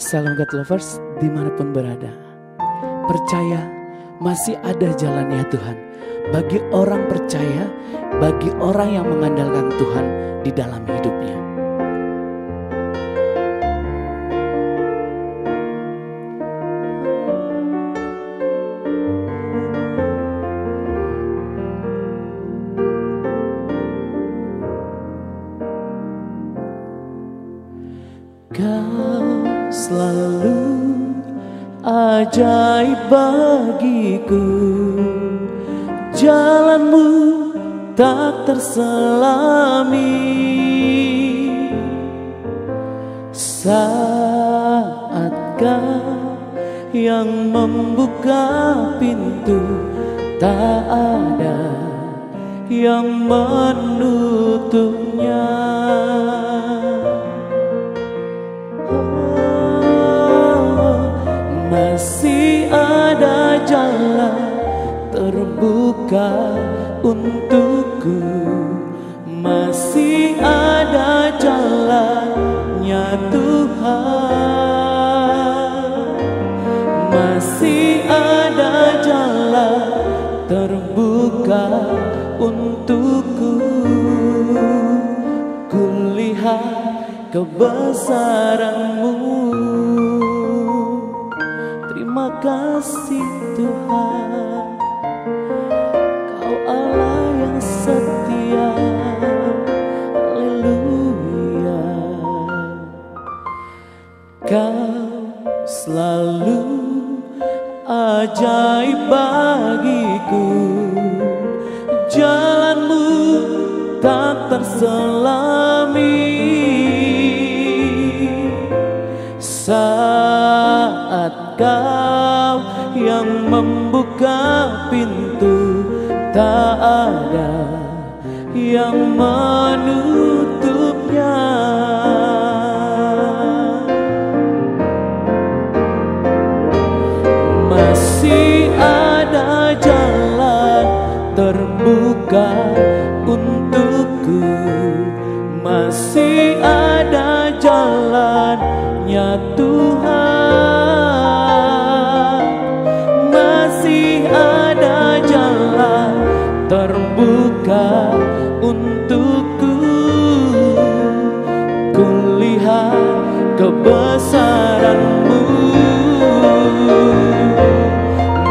Salam God Lovers dimanapun berada. Percaya masih ada jalannya Tuhan. Bagi orang percaya, bagi orang yang mengandalkan Tuhan di dalam hidupnya. Kau selalu ajaib bagiku, jalanmu tak terselami. Saat kau yang membuka pintu, tak ada yang menutupnya. Masih ada jalan terbuka untukku, masih ada jalannya Tuhan, masih ada jalan terbuka untukku. Kulihat kebesaran-Mu. Terima kasih Tuhan, Kau Allah yang setia. Haleluya. Kau selalu ajaib bagiku, jalanmu tak terselami. Saat Kau yang membuka pintu, tak ada yang menutupnya. Masih ada jalan terbuka untukku, masih ada jalannya Tuhan, kulihat kebesaran-Mu.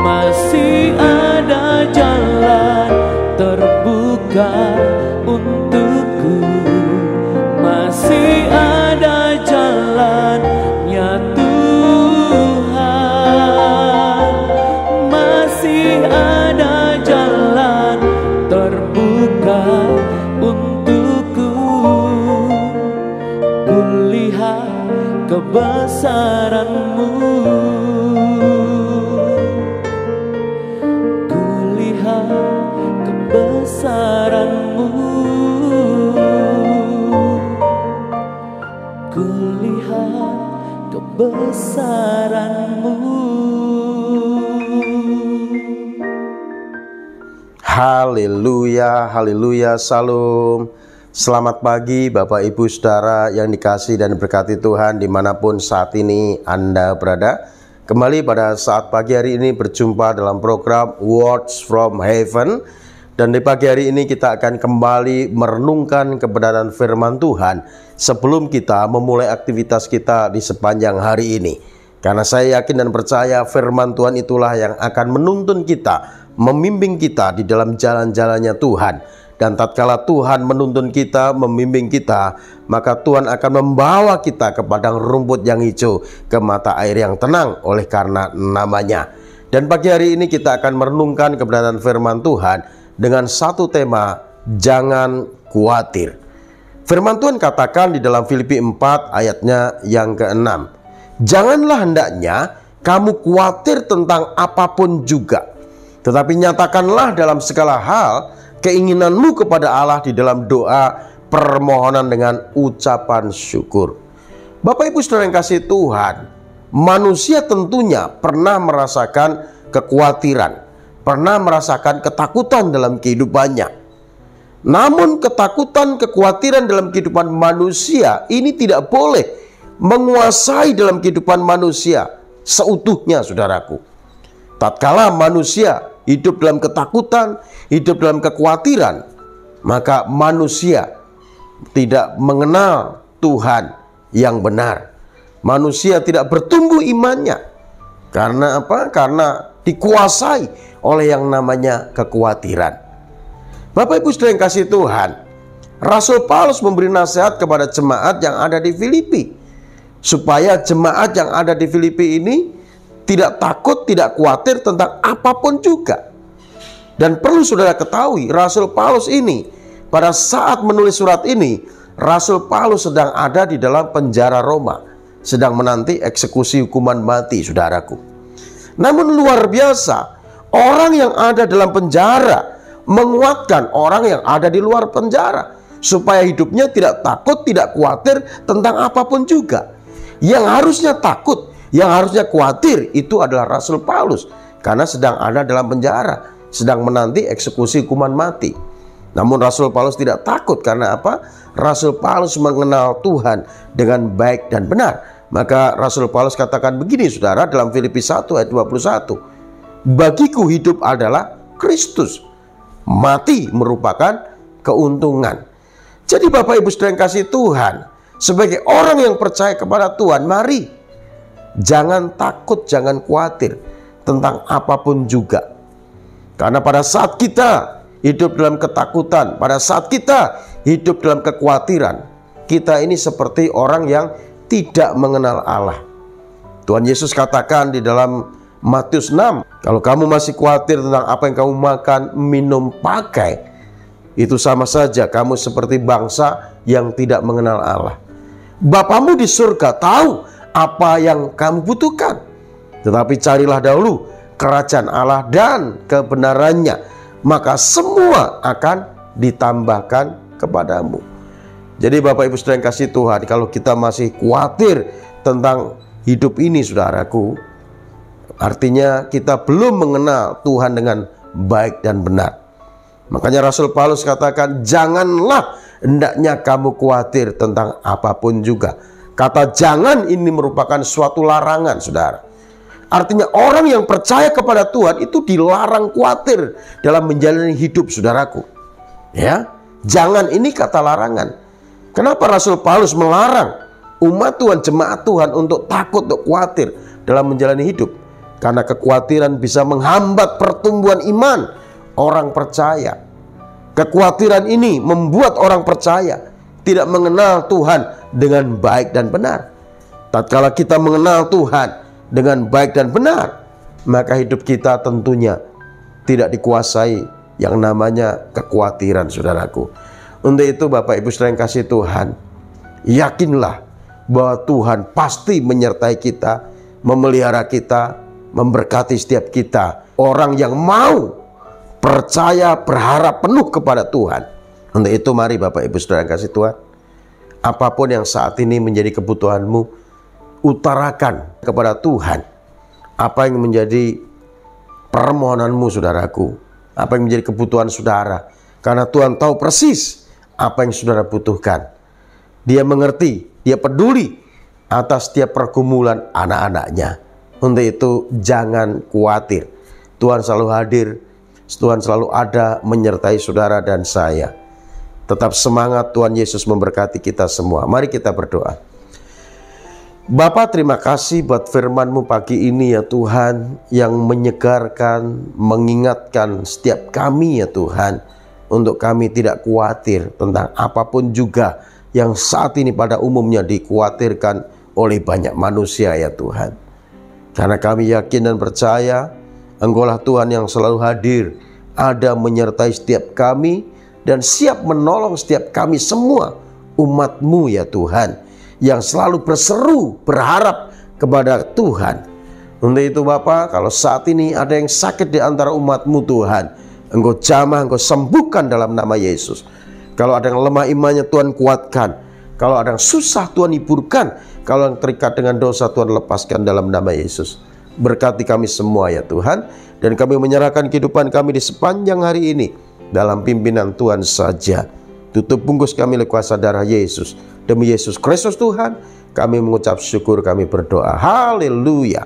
Masih ada jalan terbuka untukku, masih ada jalannya Tuhan, masih ada jalan terbuka untukku. Kulihat kebesaran-Mu, kebesaran-Mu, kulihat kebesaran-Mu. Haleluya, haleluya, salam. Selamat pagi Bapak Ibu Saudara yang dikasihi dan diberkati Tuhan dimanapun saat ini Anda berada. Kembali pada saat pagi hari ini berjumpa dalam program Words from Heaven. Dan di pagi hari ini kita akan kembali merenungkan kebenaran firman Tuhan sebelum kita memulai aktivitas kita di sepanjang hari ini. Karena saya yakin dan percaya firman Tuhan itulah yang akan menuntun kita, membimbing kita di dalam jalan-jalannya Tuhan. Dan tatkala Tuhan menuntun kita, membimbing kita, maka Tuhan akan membawa kita ke padang rumput yang hijau, ke mata air yang tenang oleh karena namanya. Dan pagi hari ini kita akan merenungkan kebenaran firman Tuhan dengan satu tema, jangan khawatir. Firman Tuhan katakan di dalam Filipi 4 ayatnya yang ke-6, janganlah hendaknya kamu khawatir tentang apapun juga, tetapi nyatakanlah dalam segala hal keinginanmu kepada Allah di dalam doa permohonan dengan ucapan syukur. Bapak Ibu Saudara yang kasih Tuhan, manusia tentunya pernah merasakan kekhawatiran, pernah merasakan ketakutan dalam kehidupannya. Namun ketakutan, kekhawatiran dalam kehidupan manusia ini tidak boleh menguasai dalam kehidupan manusia seutuhnya, saudaraku. Tatkala manusia hidup dalam ketakutan, hidup dalam kekhawatiran, maka manusia tidak mengenal Tuhan yang benar. Manusia tidak bertumbuh imannya. Karena apa? Karena dikuasai oleh yang namanya kekhawatiran. Bapak Ibu Saudara yang kasih Tuhan, Rasul Paulus memberi nasihat kepada jemaat yang ada di Filipi, supaya jemaat yang ada di Filipi ini tidak takut, tidak khawatir tentang apapun juga. Dan perlu saudara ketahui, Rasul Paulus ini pada saat menulis surat ini, Rasul Paulus sedang ada di dalam penjara Roma, sedang menanti eksekusi hukuman mati, saudaraku. Namun luar biasa, orang yang ada dalam penjara menguatkan orang yang ada di luar penjara, supaya hidupnya tidak takut, tidak khawatir tentang apapun juga. Yang harusnya takut, yang harusnya khawatir itu adalah Rasul Paulus, karena sedang ada dalam penjara, sedang menanti eksekusi hukuman mati. Namun Rasul Paulus tidak takut, karena apa? Rasul Paulus mengenal Tuhan dengan baik dan benar. Maka Rasul Paulus katakan begini, saudara, dalam Filipi 1 ayat 21, bagiku hidup adalah Kristus, mati merupakan keuntungan. Jadi Bapak Ibu Saudara yang kasih Tuhan, sebagai orang yang percaya kepada Tuhan, mari jangan takut, jangan khawatir tentang apapun juga. Karena pada saat kita hidup dalam ketakutan, pada saat kita hidup dalam kekhawatiran, kita ini seperti orang yang tidak mengenal Allah. Tuhan Yesus katakan di dalam Matius 6, kalau kamu masih khawatir tentang apa yang kamu makan, minum, pakai, itu sama saja kamu seperti bangsa yang tidak mengenal Allah. Bapamu di surga tahu apa yang kamu butuhkan, tetapi carilah dahulu kerajaan Allah dan kebenarannya, maka semua akan ditambahkan kepadamu. Jadi Bapak Ibu Saudara yang kasih Tuhan, kalau kita masih khawatir tentang hidup ini, saudaraku, artinya kita belum mengenal Tuhan dengan baik dan benar. Makanya Rasul Paulus katakan, janganlah hendaknya kamu khawatir tentang apapun juga. Kata jangan ini merupakan suatu larangan, saudara. Artinya orang yang percaya kepada Tuhan itu dilarang khawatir dalam menjalani hidup, saudaraku. Ya, jangan ini kata larangan. Kenapa Rasul Paulus melarang umat Tuhan, jemaat Tuhan untuk takut, untuk khawatir dalam menjalani hidup. Karena kekhawatiran bisa menghambat pertumbuhan iman orang percaya. Kekhawatiran ini membuat orang percaya tidak mengenal Tuhan dengan baik dan benar. Tatkala kita mengenal Tuhan dengan baik dan benar, maka hidup kita tentunya tidak dikuasai yang namanya kekhawatiran, saudaraku. Untuk itu Bapak Ibu saudara yang kasih Tuhan, yakinlah bahwa Tuhan pasti menyertai kita, memelihara kita, memberkati setiap kita. Orang yang mau percaya, berharap penuh kepada Tuhan. Untuk itu mari Bapak Ibu saudara yang kasih Tuhan, apapun yang saat ini menjadi kebutuhanmu, utarakan kepada Tuhan apa yang menjadi permohonanmu, saudaraku, apa yang menjadi kebutuhan saudara. Karena Tuhan tahu persis apa yang saudara butuhkan. Dia mengerti, dia peduli atas setiap pergumulan anak-anaknya. Untuk itu jangan khawatir, Tuhan selalu hadir, Tuhan selalu ada menyertai saudara dan saya. Tetap semangat, Tuhan Yesus memberkati kita semua. Mari kita berdoa. Bapa, terima kasih buat firman-Mu pagi ini ya Tuhan, yang menyegarkan, mengingatkan setiap kami ya Tuhan, untuk kami tidak khawatir tentang apapun juga yang saat ini pada umumnya dikhawatirkan oleh banyak manusia ya Tuhan. Karena kami yakin dan percaya Engkaulah Tuhan yang selalu hadir, ada menyertai setiap kami, dan siap menolong setiap kami semua umat-Mu ya Tuhan, yang selalu berseru, berharap kepada Tuhan. Untuk itu Bapa, kalau saat ini ada yang sakit di antara umat-Mu Tuhan, Engkau jamah, Engkau sembuhkan dalam nama Yesus. Kalau ada yang lemah imannya, Tuhan kuatkan. Kalau ada yang susah, Tuhan hiburkan. Kalau yang terikat dengan dosa, Tuhan lepaskan dalam nama Yesus. Berkati kami semua ya Tuhan, dan kami menyerahkan kehidupan kami di sepanjang hari ini dalam pimpinan Tuhan saja. Tutup bungkus kami oleh kuasa darah Yesus. Demi Yesus Kristus Tuhan, kami mengucap syukur, kami berdoa. Haleluya.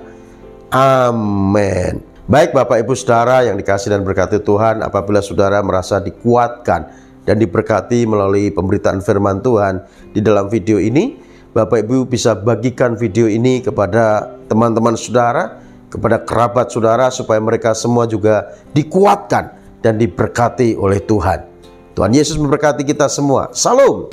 Amin. Baik Bapak Ibu saudara yang dikasihi dan berkati Tuhan, apabila saudara merasa dikuatkan dan diberkati melalui pemberitaan firman Tuhan di dalam video ini, Bapak Ibu bisa bagikan video ini kepada teman-teman saudara, kepada kerabat saudara, supaya mereka semua juga dikuatkan dan diberkati oleh Tuhan. Tuhan Yesus memberkati kita semua. Salam.